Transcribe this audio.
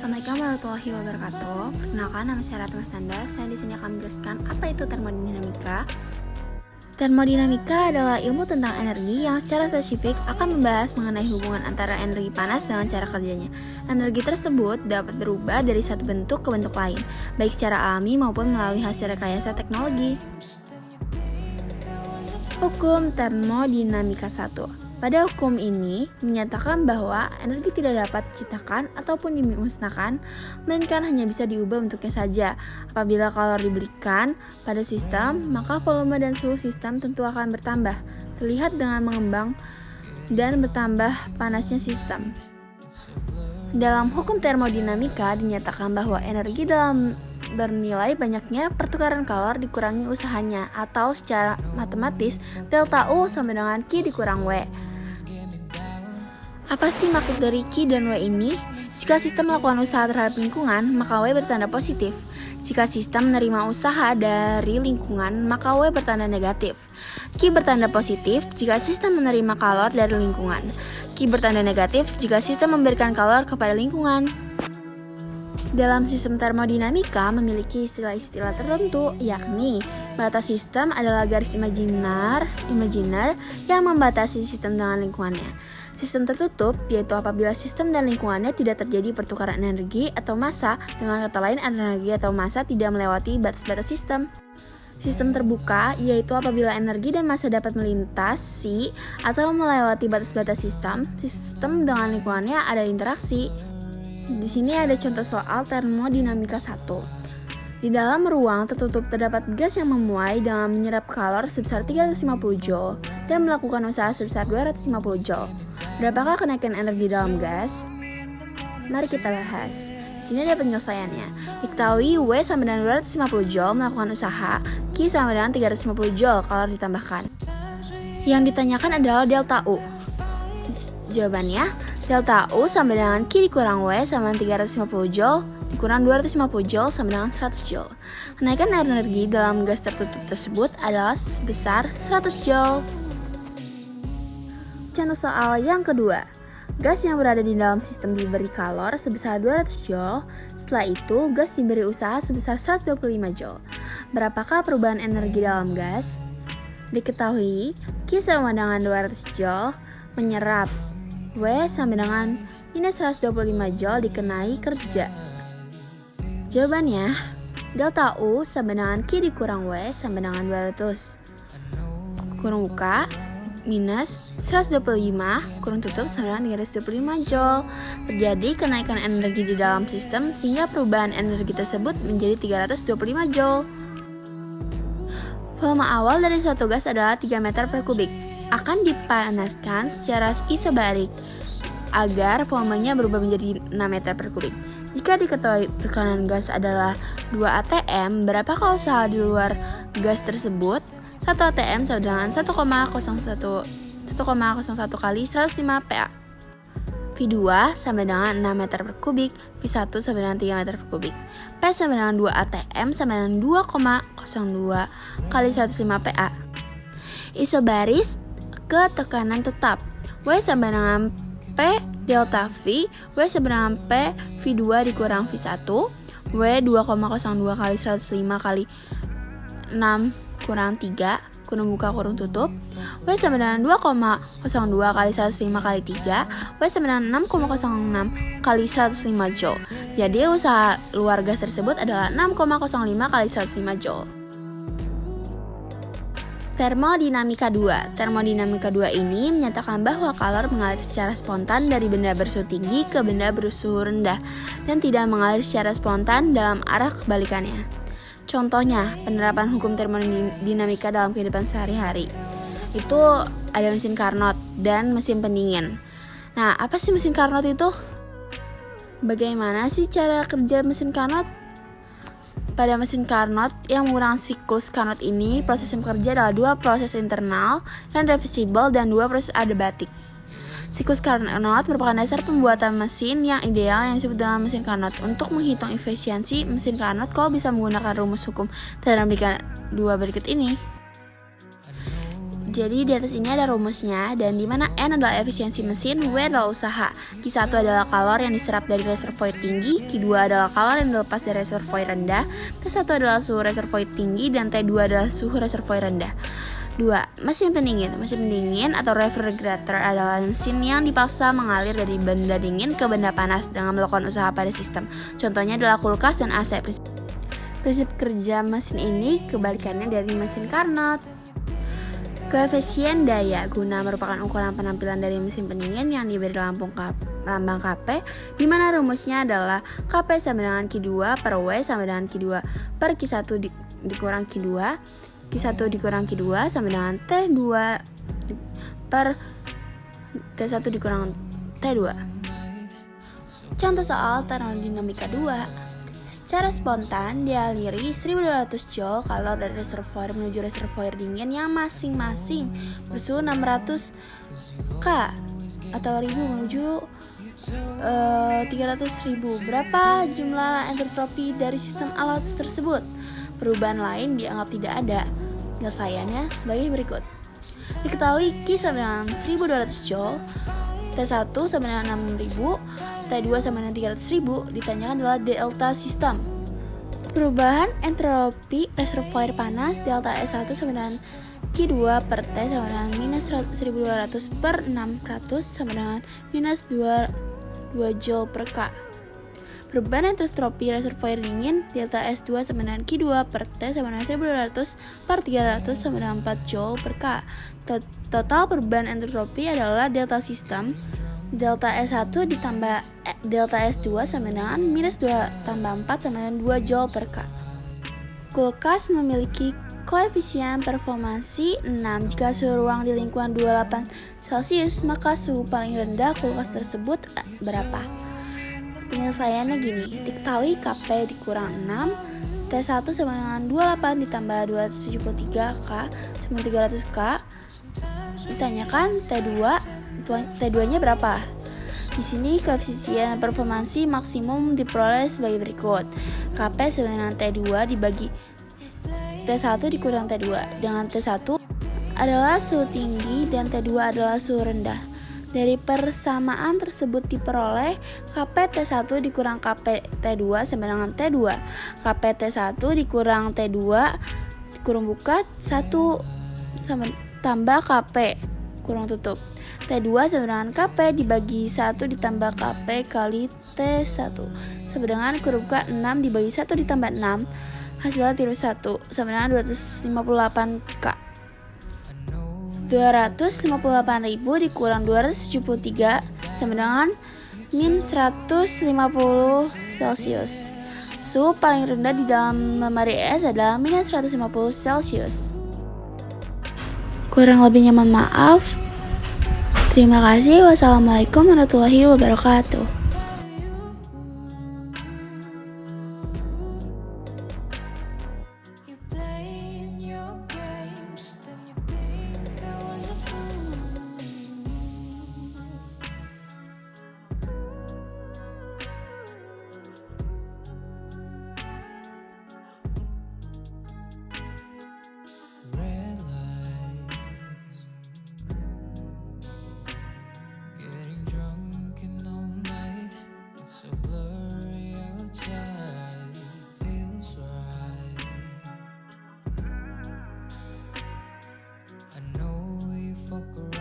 Assalamualaikum warahmatullahi wabarakatuh. Perkenalkan, nama saya Ratu Marsanda. Saya di sini akan menjelaskan apa itu termodinamika. Termodinamika adalah ilmu tentang energi yang secara spesifik akan membahas mengenai hubungan antara energi panas dengan cara kerjanya. Energi tersebut dapat berubah dari satu bentuk ke bentuk lain, baik secara alami maupun melalui hasil rekayasa teknologi. Hukum termodinamika 1. Pada hukum ini menyatakan bahwa energi tidak dapat diciptakan ataupun dimusnahkan, melainkan hanya bisa diubah bentuknya saja. Apabila kalor diberikan pada sistem, maka volume dan suhu sistem tentu akan bertambah, terlihat dengan mengembang dan bertambah panasnya sistem. Dalam hukum termodinamika dinyatakan bahwa energi dalam bernilai banyaknya pertukaran kalor dikurangi usahanya, atau secara matematis delta U sama dengan Q dikurang W. Apa sih maksud dari Q dan W ini? Jika sistem melakukan usaha terhadap lingkungan, maka W bertanda positif. Jika sistem menerima usaha dari lingkungan, maka W bertanda negatif. Q bertanda positif jika sistem menerima kalor dari lingkungan. Q bertanda negatif jika sistem memberikan kalor kepada lingkungan. Dalam sistem termodinamika memiliki istilah-istilah tertentu, yakni batas sistem adalah garis imajiner yang membatasi sistem dengan lingkungannya. Sistem tertutup yaitu apabila sistem dan lingkungannya tidak terjadi pertukaran energi atau massa, dengan kata lain energi atau massa tidak melewati batas-batas sistem. Sistem terbuka yaitu apabila energi dan massa dapat melintasi atau melewati batas-batas sistem dengan lingkungannya ada interaksi. Di sini ada contoh soal termodinamika 1. Di dalam ruang tertutup terdapat gas yang memuai dengan menyerap kalor sebesar 350 Joule dan melakukan usaha sebesar 250 Joule. Berapakah kenaikan energi dalam gas? Mari kita bahas. Di sini ada penyelesaiannya. Diketahui W sama dengan 250 Joule melakukan usaha, Q sama dengan 350 Joule kalor ditambahkan. Yang ditanyakan adalah delta U. Jawabannya, delta U sama dengan Q dikurang W sama dengan 350 Joule dikurang 250 Joule sama dengan 100 Joule. Kenaikan energi dalam gas tertutup tersebut adalah sebesar 100 Joule. Contoh soal yang kedua. Gas yang berada di dalam sistem diberi kalor sebesar 200 Joule, setelah itu gas diberi usaha sebesar 125 Joule. Berapakah perubahan energi dalam gas? Diketahui Q sama dengan 200 Joule menyerap, W sama dengan minus 125 Joule dikenai kerja. Jawabannya, delta U sama dengan Q dikurang W sama dengan 200 kurung buka minus 125 kurung tutup sama dengan 325 Joule. Terjadi kenaikan energi di dalam sistem sehingga perubahan energi tersebut menjadi 325 Joule. Volume awal dari suatu gas adalah 3 meter per kubik. Akan dipanaskan secara isobarik agar volumenya berubah menjadi 6 meter per kubik. Jika diketahui tekanan gas adalah 2 atm, berapakah usaha di luar gas tersebut? 1 atm sama dengan 1,01 kali 105 PA. V2 sama dengan 6 meter per kubik, V1 sama dengan 3 meter per kubik. P sama dengan 2 atm sama dengan 2,02 kali 105 PA. Isobaris ke tekanan tetap. W sama dengan P delta V, W sama dengan P V2 dikurang V1, W 2,02 kali 105 kali 6 kurang 3, kurung buka kurung tutup, W sama dengan 2,02 kali 105 kali 3, W sama dengan 6,06 kali 105 Joule. Jadi usaha luar gas tersebut adalah 6,05 kali 105 Joule. Termodinamika 2. Termodinamika 2 ini menyatakan bahwa kalor mengalir secara spontan dari benda bersuhu tinggi ke benda bersuhu rendah dan tidak mengalir secara spontan dalam arah kebalikannya. Contohnya, penerapan hukum termodinamika dalam kehidupan sehari-hari. Itu ada mesin Carnot dan mesin pendingin. Nah, apa sih mesin Carnot itu? Bagaimana sih cara kerja mesin Carnot? Pada mesin Carnot yang menggunakan siklus Carnot ini, proses yang bekerja adalah 2 proses internal dan reversible dan 2 proses adiabatik. Siklus Carnot merupakan dasar pembuatan mesin yang ideal yang disebut dengan mesin Carnot. Untuk menghitung efisiensi mesin Carnot, kau bisa menggunakan rumus hukum termodinamika 2 berikut ini. Jadi di atas ini ada rumusnya, dan di mana N adalah efisiensi mesin, W adalah usaha. Q1 adalah kalor yang diserap dari reservoir tinggi, Q2 adalah kalor yang dilepas dari reservoir rendah, T1 adalah suhu reservoir tinggi, dan T2 adalah suhu reservoir rendah. 2. Mesin pendingin. Mesin pendingin atau refrigerator adalah mesin yang dipaksa mengalir dari benda dingin ke benda panas dengan melakukan usaha pada sistem. Contohnya adalah kulkas dan AC. Prinsip kerja mesin ini kebalikannya dari mesin Carnot. Koefisien daya guna merupakan ukuran penampilan dari mesin pendingin yang diberi lambang Kp, di mana rumusnya adalah Kp sama dengan Q2 per W sama dengan Q2 per Q1 dikurang Q2, Q1 dikurang Q2 sama dengan T2 per T1 dikurang T2. Contoh soal termodinamika 2. Secara spontan dialiri 1200 joule kalor dari reservoir menuju reservoir dingin yang masing-masing bersuhu 600 K atau 1000 menuju 300.000. Berapa jumlah entropi dari sistem alat tersebut? Perubahan lain dianggap tidak ada. Penyelesaiannya sebagai berikut. Diketahui Q sama dengan 1200 joule, T1 sama dengan 6000, T2 sama dengan 300.000. Ditanyakan adalah delta sistem. Perubahan entropi reservoir panas delta S1 sama dengan Q2 per T sama dengan minus 1200 per 600 sama dengan minus 2 joule per K. Perubahan entropi reservoir dingin delta S2 sama dengan Q2 per T sama dengan 1200 per 300 sama dengan 4 joule per K. Total perubahan entropi adalah delta sistem delta S1 ditambah delta S2 sama dengan minus 2 tambah 4 sama dengan 2 joule per K. Kulkas memiliki koefisien performansi 6. Jika suhu ruang di lingkungan 28 Celcius, maka suhu paling rendah kulkas tersebut berapa? Penyelesaiannya gini, diketahui Kp dikurang 6, T1 sama dengan 28 ditambah 273 K sama 300 K. Ditanyakan T2 nya berapa? Di sini koefisien performansi maksimum diperoleh sebagai berikut. Kp sama dengan T2 dibagi T1 dikurang T2. Dengan T1 adalah suhu tinggi dan T2 adalah suhu rendah. Dari persamaan tersebut diperoleh Kp T1 dikurang Kp T2 sama dengan T2. Kp T1 dikurang T2 dikurang buka 1 sama tambah Kp kurang tutup. T2 sama dengan Kp dibagi 1 ditambah Kp kali T1 sama dengan kurang buka 6 dibagi 1 ditambah 6 hasilnya tiru 1 sama dengan 258 K. 258.000 dikurang 273 sama dengan min 150 Celcius. Suhu paling rendah di dalam lemari es adalah minus 150 Celcius. Kurang lebihnya mohon maaf. Terima kasih. Wassalamualaikum warahmatullahi wabarakatuh. Fuck around.